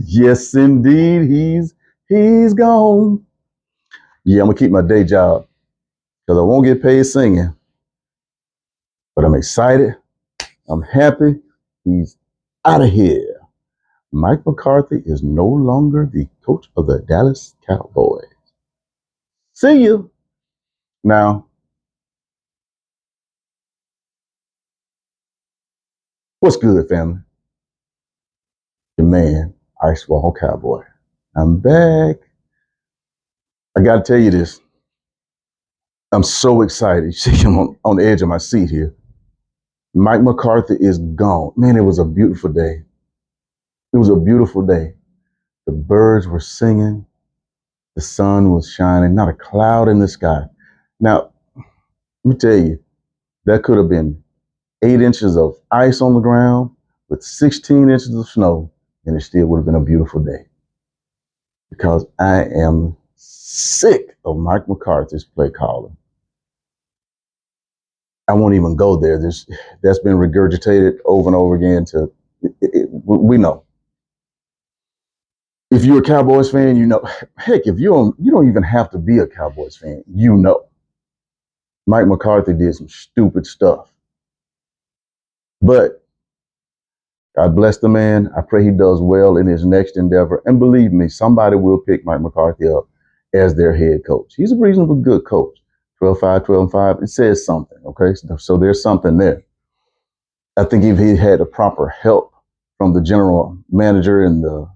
Yes, indeed. He's gone. Yeah, I'm gonna keep my day job because I won't get paid singing. But I'm excited. I'm happy. He's out of here. Mike McCarthy is no longer the coach of the Dallas Cowboys. See you. Now, what's good, family? Your man, Ice Wall Cowboy. I'm back. I got to tell you this. I'm so excited. See, I'm on the edge of my seat here. Mike McCarthy is gone. Man, it was a beautiful day. It was a beautiful day. The birds were singing. The sun was shining. Not a cloud in the sky. Now, let me tell you, that could have been 8 inches of ice on the ground with 16 inches of snow, and it still would have been a beautiful day. Because I am sick of Mike McCarthy's play calling. I won't even go there. That's been regurgitated over and over again. We know. If you're a Cowboys fan, you know. Heck, if you don't even have to be a Cowboys fan. You know, Mike McCarthy did some stupid stuff, but God bless the man. I pray he does well in his next endeavor. And believe me, somebody will pick Mike McCarthy up as their head coach. He's a reasonably good coach. 12-5, 12-5. It says something, okay? So there's something there. I think if he had the proper help from the general manager and the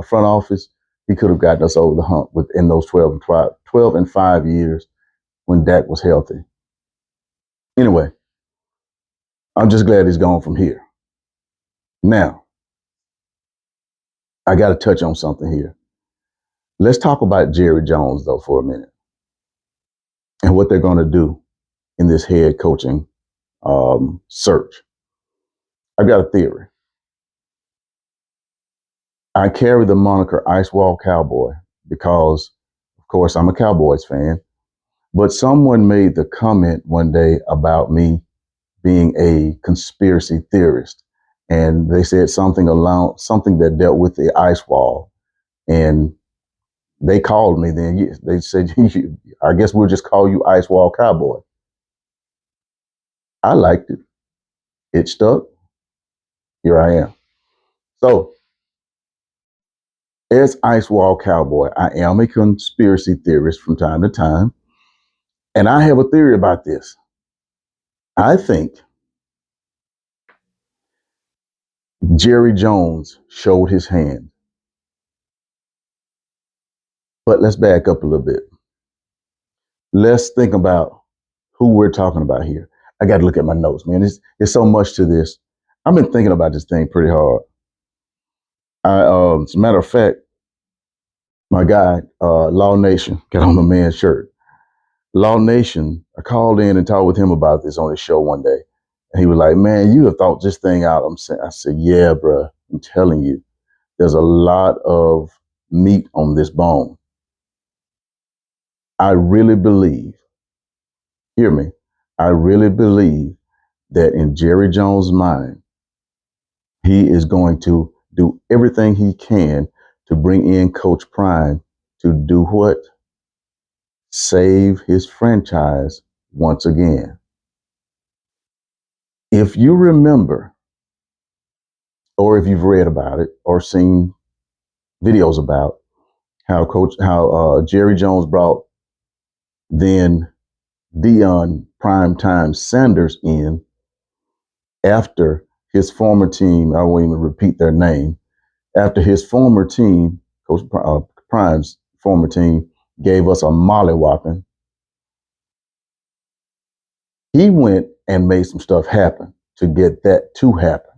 front office, he could have gotten us over the hump within those 12 and 5 years when Dak was healthy. Anyway, I'm just glad he's gone from here. Now, I got to touch on something here. Let's talk about Jerry Jones, though, for a minute and what they're going to do in this head coaching search. I've got a theory. I carry the moniker Ice Wall Cowboy because, of course, I'm a Cowboys fan. But someone made the comment one day about me being a conspiracy theorist. And they said something that dealt with the ice wall. And they called me then. They said, I guess we'll just call you Ice Wall Cowboy. I liked it. It stuck. Here I am. So, as Ice Wall Cowboy, I am a conspiracy theorist from time to time. And I have a theory about this. I think Jerry Jones showed his hand. But let's back up a little bit. Let's think about who we're talking about here. I got to look at my notes, man. There's so much to this. I've been thinking about this thing pretty hard. As a matter of fact, my guy, Law Nation, got on the man's shirt. Law Nation, I called in and talked with him about this on his show one day. And he was like, man, you have thought this thing out. I said, yeah, bro, I'm telling you, there's a lot of meat on this bone. I really believe, hear me, I really believe that in Jerry Jones' mind, he is going to do everything he can to bring in Coach Prime to do what? Save his franchise once again. If you remember, or if you've read about it or seen videos about how Jerry Jones brought then Deion Primetime Sanders in after his former team, I won't even repeat their name, after his former team, Coach Prime's former team, gave us a mollywhopping, he went and made some stuff happen to get that to happen.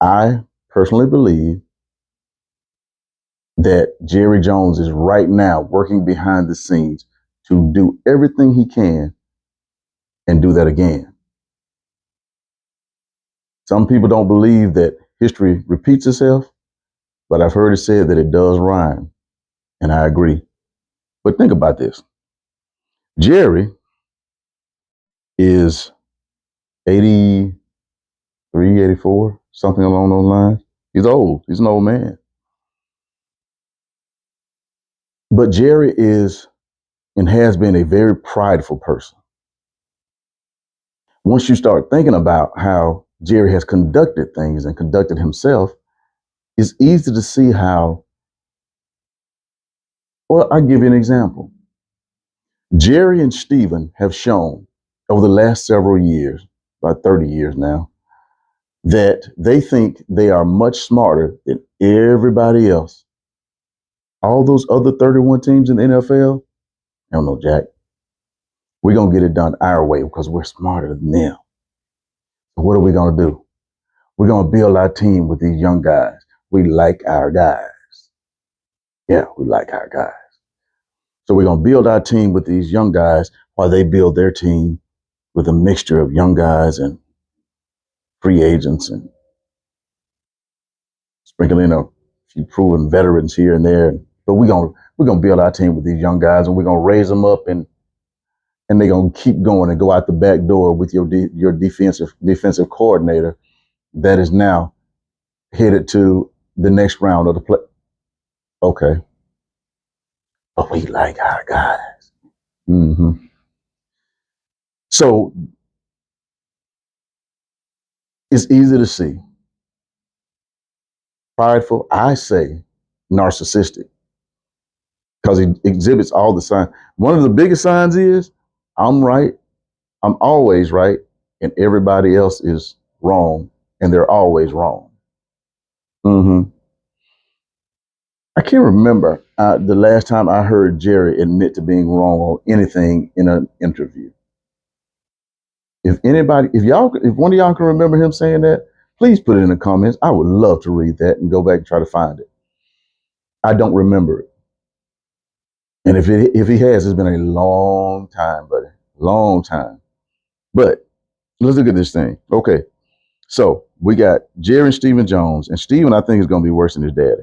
I personally believe that Jerry Jones is right now working behind the scenes to do everything he can and do that again. Some people don't believe that history repeats itself, but I've heard it said that it does rhyme, and I agree. But think about this. Jerry is 80, 384, something along those lines. He's old. He's an old man. But Jerry is and has been a very prideful person. Once you start thinking about how Jerry has conducted things and conducted himself, it's easy to see how, well, I'll give you an example. Jerry and Stephen have shown over the last several years, about 30 years now, that they think they are much smarter than everybody else. All those other 31 teams in the NFL, I don't know, Jack. We're going to get it done our way because we're smarter than them. So what are we going to do? We're going to build our team with these young guys. We like our guys. Yeah, we like our guys. So we're going to build our team with these young guys while they build their team with a mixture of young guys and free agents and sprinkle in a few proven veterans here and there. But we're gonna build our team with these young guys, and we're gonna raise them up, and they're gonna keep going and go out the back door with your defensive coordinator that is now headed to the next round of the play. Okay, but we like our guys. Mm-hmm. So it's easy to see. Prideful, I say narcissistic, because he exhibits all the signs. One of the biggest signs is I'm right, I'm always right, and everybody else is wrong, and they're always wrong. Mm-hmm. I can't remember the last time I heard Jerry admit to being wrong on anything in an interview. If anybody, if one of y'all can remember him saying that, please put it in the comments. I would love to read that and go back and try to find it. I don't remember it. And if he has, it's been a long time, buddy. Long time. But let's look at this thing. Okay. So we got Jerry and Stephen Jones. And Stephen, I think, is going to be worse than his daddy.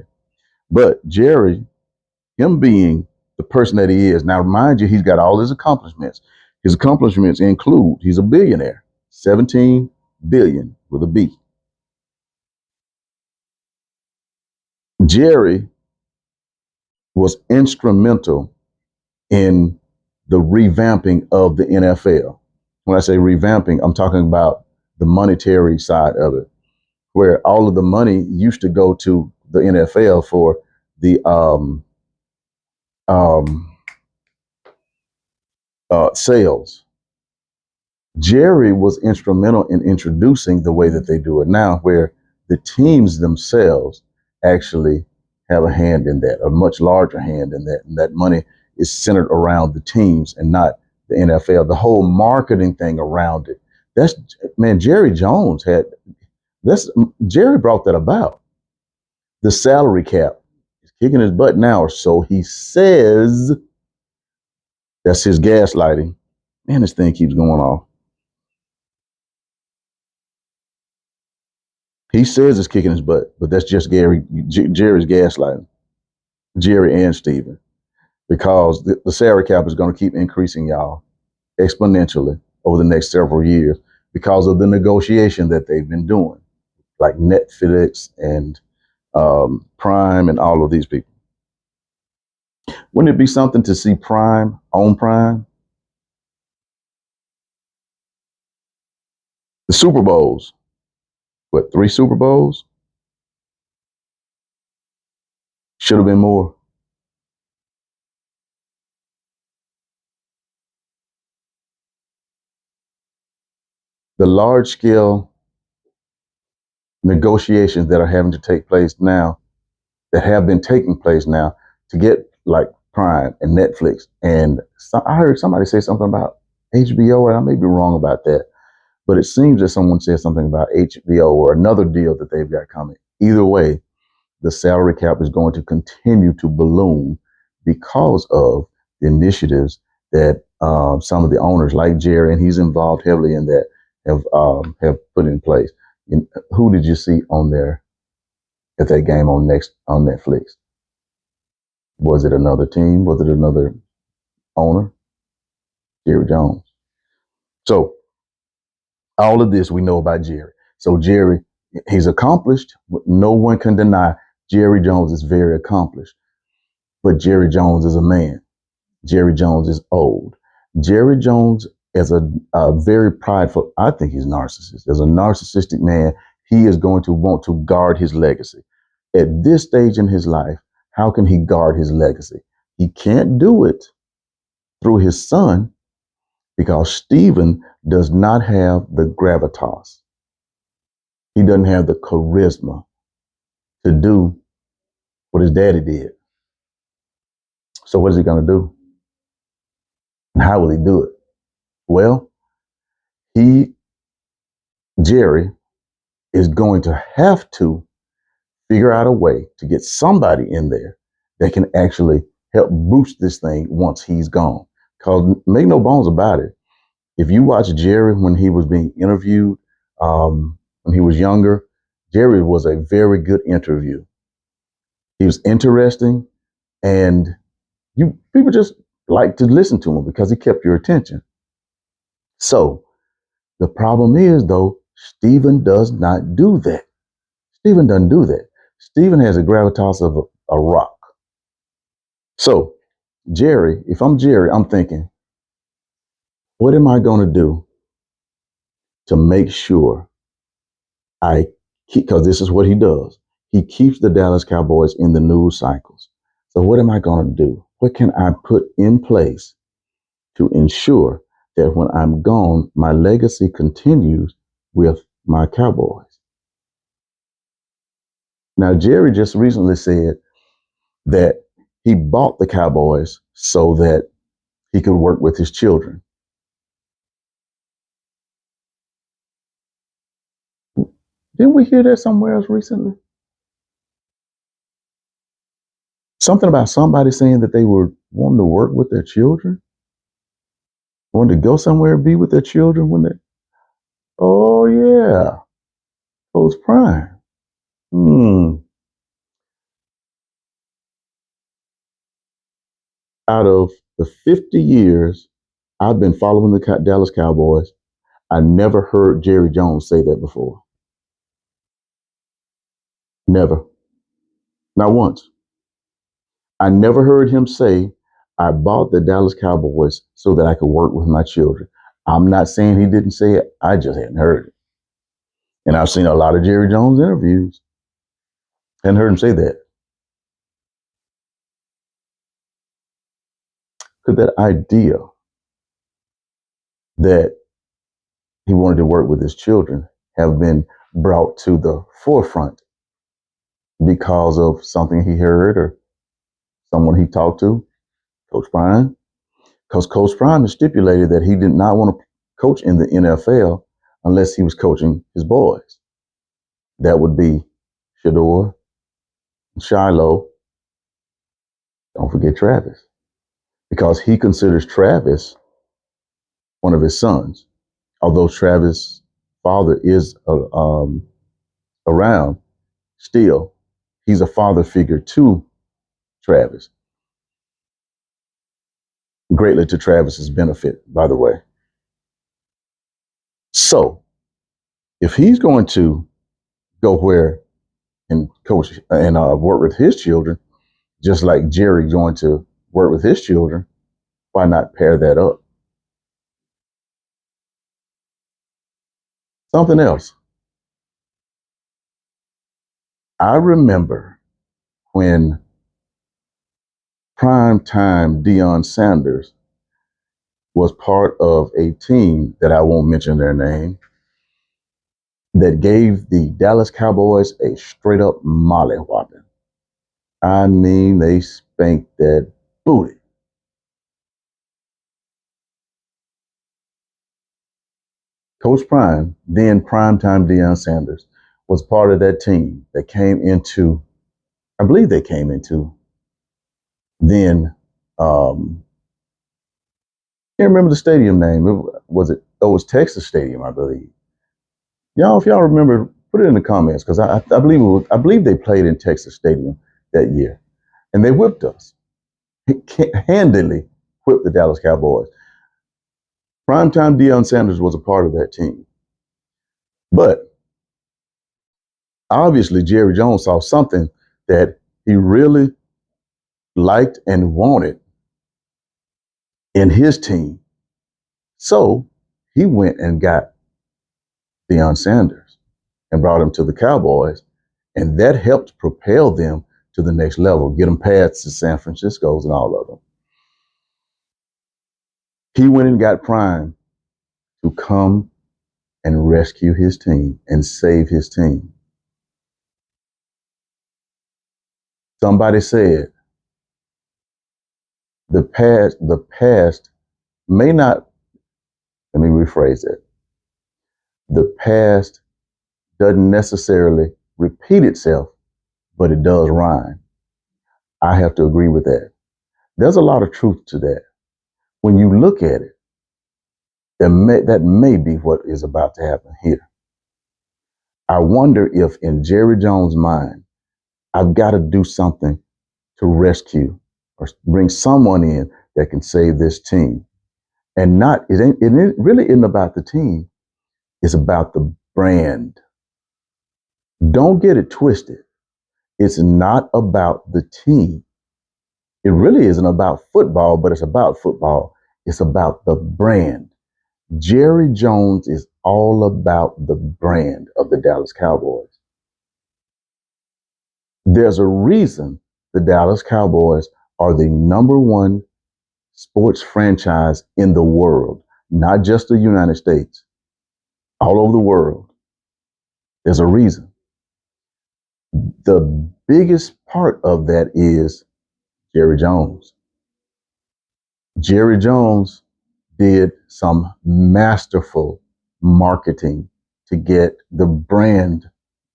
But Jerry, him being the person that he is, now mind you, he's got all his accomplishments. His accomplishments include he's a billionaire, 17 billion with a B. Jerry was instrumental in the revamping of the NFL. When I say revamping, I'm talking about the monetary side of it, where all of the money used to go to the NFL for the um, sales. Jerry was instrumental in introducing the way that they do it now, where the teams themselves actually have a hand in that, a much larger hand in that. And that money is centered around the teams and not the NFL. The whole marketing thing around it. That's, man, Jerry Jones had this. Jerry brought that about. The salary cap is kicking his butt now, or so he says. That's his gaslighting. Man, this thing keeps going off. He says it's kicking his butt, but that's just Jerry's gaslighting. Jerry and Steven. Because the salary cap is going to keep increasing, y'all, exponentially over the next several years because of the negotiation that they've been doing, like Netflix and Prime and all of these people. Wouldn't it be something to see Prime on Prime? The Super Bowls, what, 3 Super Bowls? Should have been more. The large scale negotiations that are having to take place now, that have been taking place now to get like Prime and Netflix. And I heard somebody say something about HBO, and I may be wrong about that, but it seems that someone said something about HBO or another deal that they've got coming. Either way, the salary cap is going to continue to balloon because of the initiatives that some of the owners, like Jerry, and he's involved heavily in that, have put in place. And who did you see on there at that game on Netflix? Was it another team? Was it another owner? Jerry Jones. So all of this we know about Jerry. So Jerry, he's accomplished. No one can deny Jerry Jones is very accomplished. But Jerry Jones is a man. Jerry Jones is old. Jerry Jones is a very prideful, I think he's narcissist. As a narcissistic man, he is going to want to guard his legacy. At this stage in his life, how can he guard his legacy? He can't do it through his son because Stephen does not have the gravitas. He doesn't have the charisma to do what his daddy did. So what is he going to do? And how will he do it? Well, Jerry, is going to have to figure out a way to get somebody in there that can actually help boost this thing once he's gone. Because make no bones about it, if you watch Jerry when he was being interviewed, when he was younger, Jerry was a very good interview. He was interesting, and people just like to listen to him because he kept your attention. So the problem is, though, Stephen does not do that. Stephen doesn't do that. Stephen has a gravitas of a rock. So Jerry, if I'm Jerry, I'm thinking, what am I going to do to make sure I keep, because this is what he does. He keeps the Dallas Cowboys in the news cycles. So what am I going to do? What can I put in place to ensure that when I'm gone, my legacy continues with my Cowboys? Now, Jerry just recently said that he bought the Cowboys so that he could work with his children. Didn't we hear that somewhere else recently? Something about somebody saying that they were wanting to work with their children, wanted to go somewhere and be with their children when they. Oh yeah, Coach Prime. Hmm. Out of the 50 years I've been following the Dallas Cowboys, I never heard Jerry Jones say that before. Never, not once. I never heard him say, "I bought the Dallas Cowboys so that I could work with my children." I'm not saying he didn't say it. I just hadn't heard it. And I've seen a lot of Jerry Jones interviews and heard him say that. Could that idea that he wanted to work with his children have been brought to the forefront because of something he heard or someone he talked to, Coach Prime? Because Coach Prime has stipulated that he did not want to coach in the NFL unless he was coaching his boys. That would be Shador, Shiloh, don't forget Travis, because he considers Travis one of his sons. Although Travis' father is around, still, he's a father figure to Travis. Greatly to Travis's benefit, by the way. So, if he's going to go where and coach and work with his children, just like Jerry going to work with his children, why not pair that up? Something else. I remember when Primetime Deion Sanders was part of a team that I won't mention their name that gave the Dallas Cowboys a straight up mollywhopping. I mean, they spanked that booty. Coach Prime, then Primetime Deion Sanders, was part of that team that came into, I believe they came into, then, can't remember the stadium name. Oh, it was Texas Stadium, I believe. Y'all, if y'all remember, put it in the comments because I believe I believe they played in Texas Stadium that year, and they whipped us handily, whipped the Dallas Cowboys. Primetime Deion Sanders was a part of that team, but obviously Jerry Jones saw something that he really liked and wanted in his team. So he went and got Deion Sanders and brought him to the Cowboys. And that helped propel them to the next level, get them past the San Francisco's and all of them. He went and got Prime to come and rescue his team and save his team. Somebody said the past may not, let me rephrase it. The past doesn't necessarily repeat itself, but it does rhyme. I have to agree with that. There's a lot of truth to that. When you look at it, that may be what is about to happen here. I wonder if in Jerry Jones' mind, I've got to do something to rescue or bring someone in that can save this team. And it really isn't about the team. It's about the brand. Don't get it twisted. It's not about the team. It really isn't about football, but it's about football. It's about the brand. Jerry Jones is all about the brand of the Dallas Cowboys. There's a reason the Dallas Cowboys are the number one sports franchise in the world, not just the United States, all over the world. There's a reason. The biggest part of that is Jerry Jones. Jerry Jones did some masterful marketing to get the brand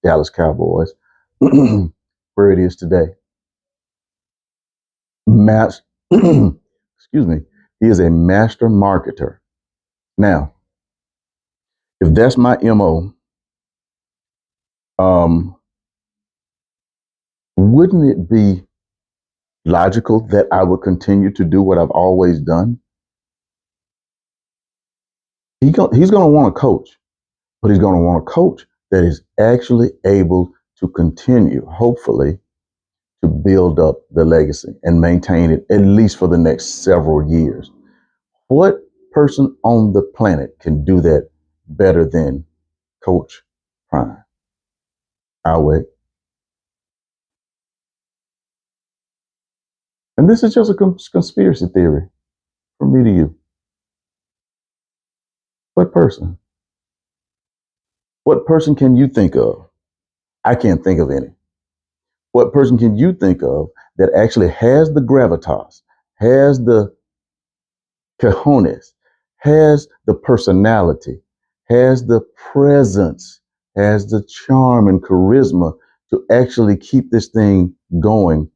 Dallas Cowboys where it is today. Excuse me. He is a master marketer. Now, if that's my MO, wouldn't it be logical that I would continue to do what I've always done? He's going to want a coach, but he's going to want a coach that is actually able to continue, hopefully, to build up the legacy and maintain it at least for the next several years. What person on the planet can do that better than Coach Prime? I'll wait. And this is just a conspiracy theory from me to you. What person? What person can you think of? I can't think of any. What person can you think of that actually has the gravitas, has the cojones, has the personality, has the presence, has the charm and charisma to actually keep this thing going,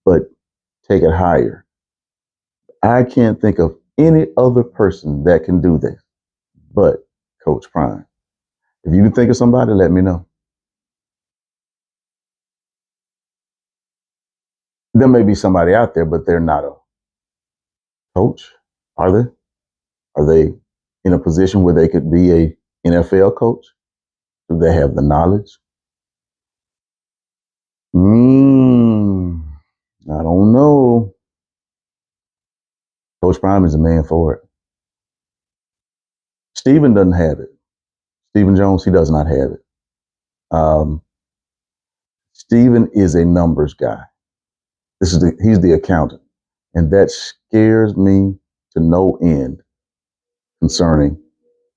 but take it higher? I can't think of any other person that can do this but Coach Prime. If you can think of somebody, let me know. There may be somebody out there, but they're not a coach. Are they? Are they in a position where they could be a NFL coach? Do they have the knowledge? I don't know. Coach Prime is a man for it. Steven doesn't have it. Stephen Jones, he does not have it. Steven is a numbers guy. He's the accountant. And that scares me to no end concerning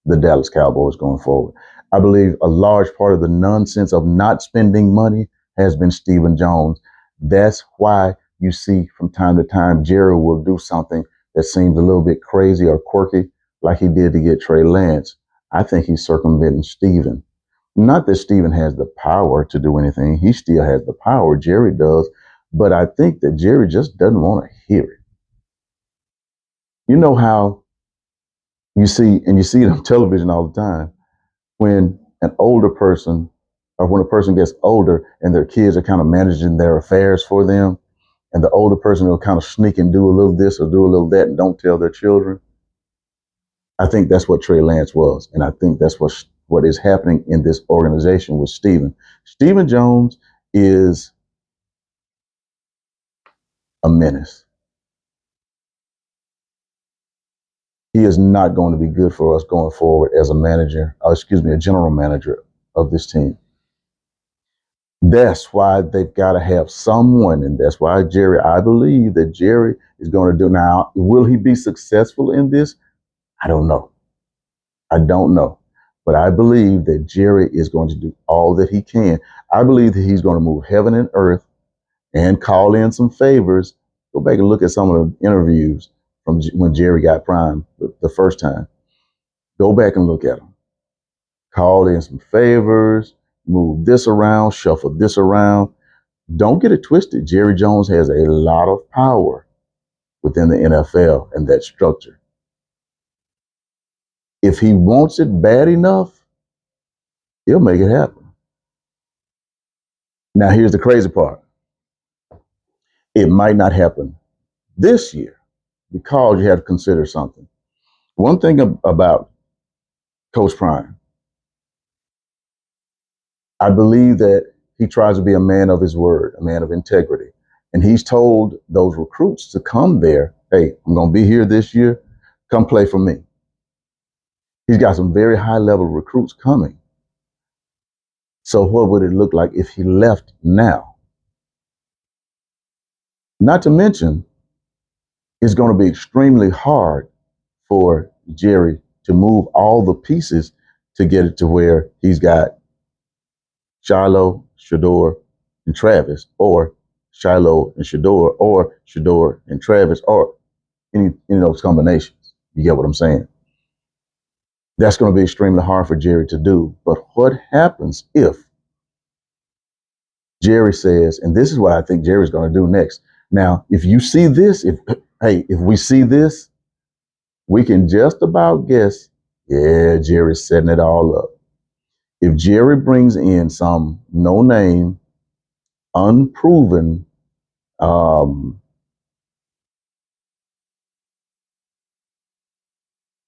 the Dallas Cowboys going forward. I believe a large part of the nonsense of not spending money has been Stephen Jones. That's why you see from time to time Jerry will do something that seems a little bit crazy or quirky, like he did to get Trey Lance. I think he's circumventing Stephen. Not that Stephen has the power to do anything. He still has the power. Jerry does. But I think that Jerry just doesn't want to hear it. You know how you see it on television all the time, when an older person or when a person gets older and their kids are kind of managing their affairs for them, and the older person will kind of sneak and do a little this or do a little that and don't tell their children. I think that's what Trey Lance was. And I think that's what what is happening in this organization with Stephen. Stephen Jones is a menace. He is not going to be good for us going forward as a manager, a general manager of this team. That's why they've got to have someone, and that's why I believe that Jerry is going to do. Now, will he be successful in this? I don't know. But I believe that Jerry is going to do all that he can. I believe that he's going to move heaven and earth and call in some favors. Go back and look at some of the interviews from when Jerry got prime the first time. Go back and look at them. Call in some favors, move this around, shuffle this around. Don't get it twisted. Jerry Jones has a lot of power within the NFL and that structure. If he wants it bad enough, he'll make it happen. Now, here's the crazy part. It might not happen this year because you have to consider something. One thing about Coach Prime, I believe that he tries to be a man of his word, a man of integrity. And he's told those recruits to come there. Hey, I'm going to be here this year. Come play for me. He's got some very high level recruits coming. So what would it look like if he left now? Not to mention, it's going to be extremely hard for Jerry to move all the pieces to get it to where he's got Shiloh, Shedeur, and Travis, or Shiloh and Shedeur, or Shedeur and Travis, or any of those combinations. You get what I'm saying? That's going to be extremely hard for Jerry to do. But what happens if Jerry says, and this is what I think Jerry's going to do next. Now, if you see this, if we see this, we can just about guess, yeah, Jerry's setting it all up. If Jerry brings in some no-name, unproven,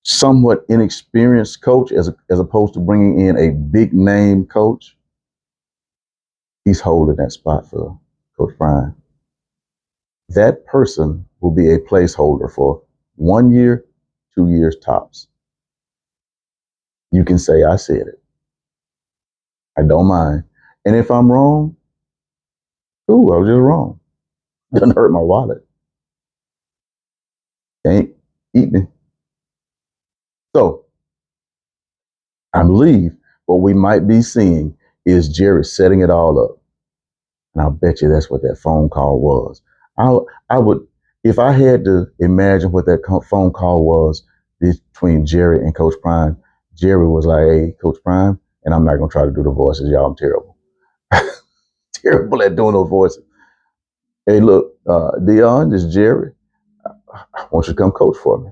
somewhat inexperienced coach, as opposed to bringing in a big-name coach, he's holding that spot for Coach Prime. That person will be a placeholder for 1 year, 2 years tops. You can say I said it. I don't mind. And if I'm wrong, cool, I was just wrong. Doesn't hurt my wallet. Can't eat me. So I believe what we might be seeing is Jerry setting it all up. And I'll bet you that's what that phone call was. I would, if I had to imagine what that phone call was between Jerry and Coach Prime, Jerry was like, hey, Coach Prime, and I'm not going to try to do the voices. Y'all, I'm terrible. Terrible at doing those voices. Hey, look, Deion, this is Jerry. I want you to come coach for me.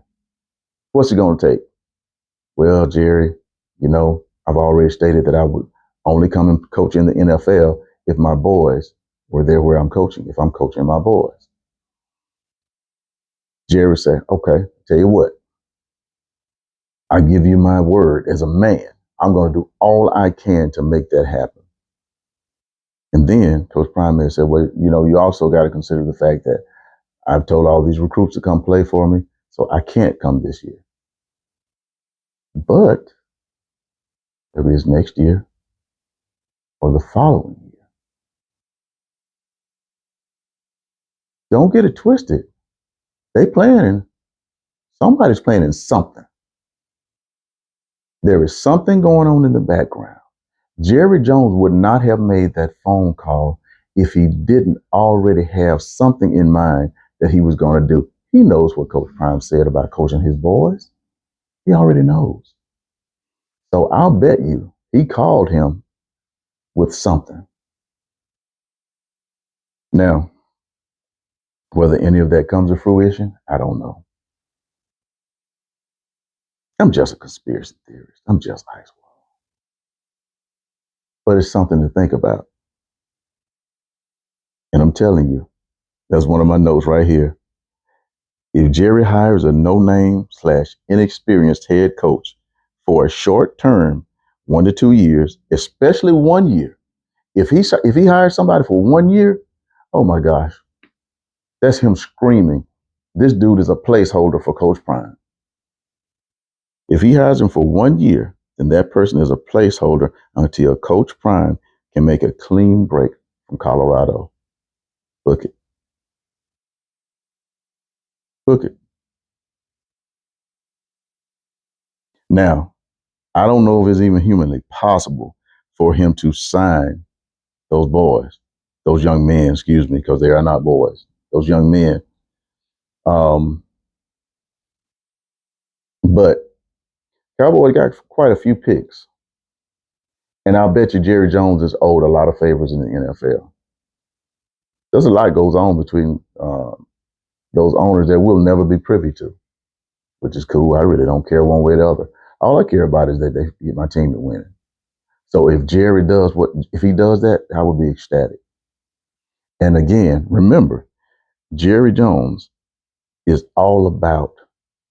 What's it going to take? Well, Jerry, I've already stated that I would only come and coach in the NFL if my boys were there where I'm coaching, if I'm coaching my boys. Jerry said, okay, tell you what, I give you my word as a man. I'm going to do all I can to make that happen. And then Coach Prime said, well, you also got to consider the fact that I've told all these recruits to come play for me, so I can't come this year. But there is next year or the following year. Don't get it twisted. Somebody's planning something. There is something going on in the background. Jerry Jones would not have made that phone call if he didn't already have something in mind that he was going to do. He knows what Coach Prime said about coaching his boys. He already knows. So I'll bet you he called him with something. Now, whether any of that comes to fruition, I don't know. I'm just a conspiracy theorist. I'm just Ice Wall. But it's something to think about. And I'm telling you, that's one of my notes right here. If Jerry hires a no-name / inexperienced head coach for a short term 1 to 2 years, especially 1 year. If he hires somebody for 1 year, oh my gosh, that's him screaming, this dude is a placeholder for Coach Prime. If he hires him for 1 year, then that person is a placeholder until Coach Prime can make a clean break from Colorado. Book it. Book it. Now, I don't know if it's even humanly possible for him to sign those boys, those young men, excuse me, because they are not boys, those young men. But Cowboys got quite a few picks. And I'll bet you Jerry Jones is owed a lot of favors in the NFL. There's a lot goes on between those owners that we'll never be privy to, which is cool. I really don't care one way or the other. All I care about is that they get my team to win. So if Jerry does if he does that, I would be ecstatic. And again, remember, Jerry Jones is all about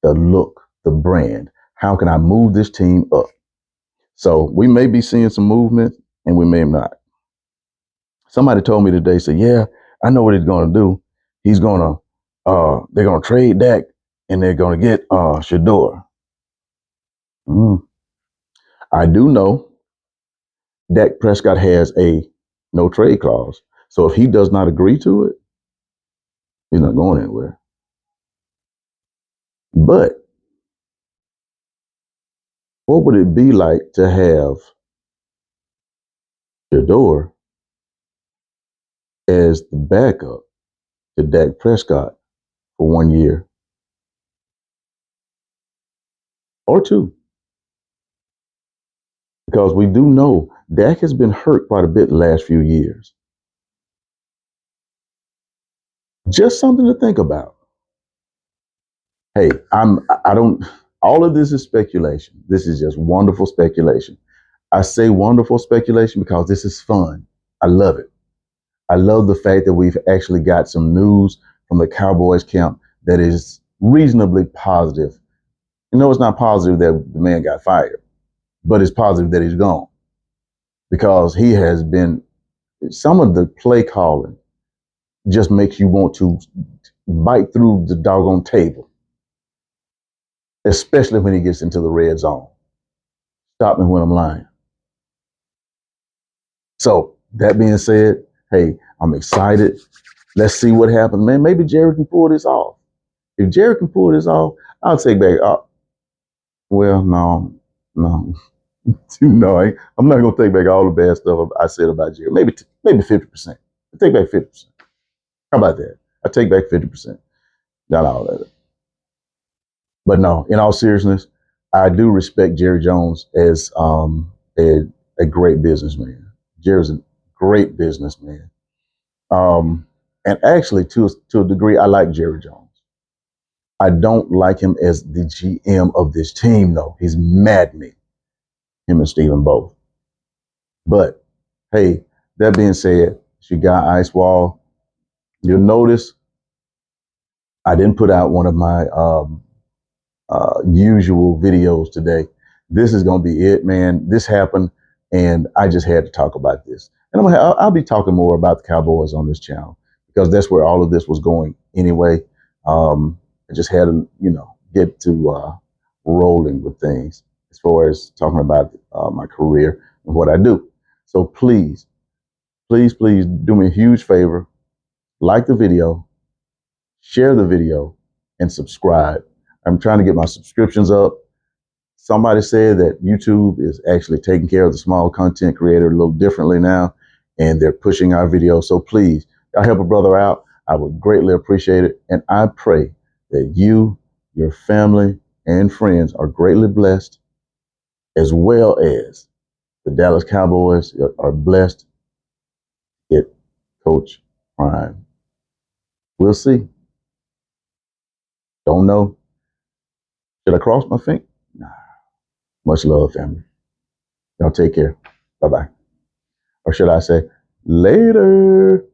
the look, the brand. How can I move this team up? So we may be seeing some movement and we may not. Somebody told me today, said, yeah, I know what he's going to do. They're going to trade Dak and they're going to get Shador. I do know Dak Prescott has a no trade clause. So if he does not agree to it, he's not going anywhere. But what would it be like to have Shador as the backup to Dak Prescott for 1 year or two? Because we do know Dak has been hurt quite a bit the last few years. Just something to think about. Hey, all of this is speculation. This is just wonderful speculation. I say wonderful speculation because this is fun. I love it. I love the fact that we've actually got some news from the Cowboys camp that is reasonably positive. You know, it's not positive that the man got fired, but it's positive that he's gone because he has been, some of the play calling just makes you want to bite through the doggone table, especially when he gets into the red zone. Stop me when I'm lying. So that being said, hey, I'm excited. Let's see what happens, man. Maybe Jerry can pull this off. If Jerry can pull this off, I'll take back. Well, no, no, no. I'm not gonna take back all the bad stuff I said about Jerry. Maybe 50%. I take back 50%. How about that? I take back 50%. Not all of it. But no, in all seriousness, I do respect Jerry Jones as a great businessman. Jerry's a great businessman. And actually, to a degree, I like Jerry Jones. I don't like him as the GM of this team, though. He's maddening, him and Stephen both. But hey, that being said, it's your guy Ice Wall. You'll notice I didn't put out one of my usual videos today. This is going to be it, man. This happened, and I just had to talk about this. And I'll be talking more about the Cowboys on this channel because that's where all of this was going anyway. I just had to, get to rolling with things as far as talking about my career and what I do. So please, please, please do me a huge favor. Like the video, share the video, and subscribe. I'm trying to get my subscriptions up. Somebody said that YouTube is actually taking care of the small content creator a little differently now, and they're pushing our videos. So please, y'all help a brother out. I would greatly appreciate it. And I pray that you, your family, and friends are greatly blessed, as well as the Dallas Cowboys are blessed. Get Coach Prime. We'll see. Don't know. Should I cross my finger? Nah. Much love, family. Y'all take care. Bye-bye. Or should I say, later?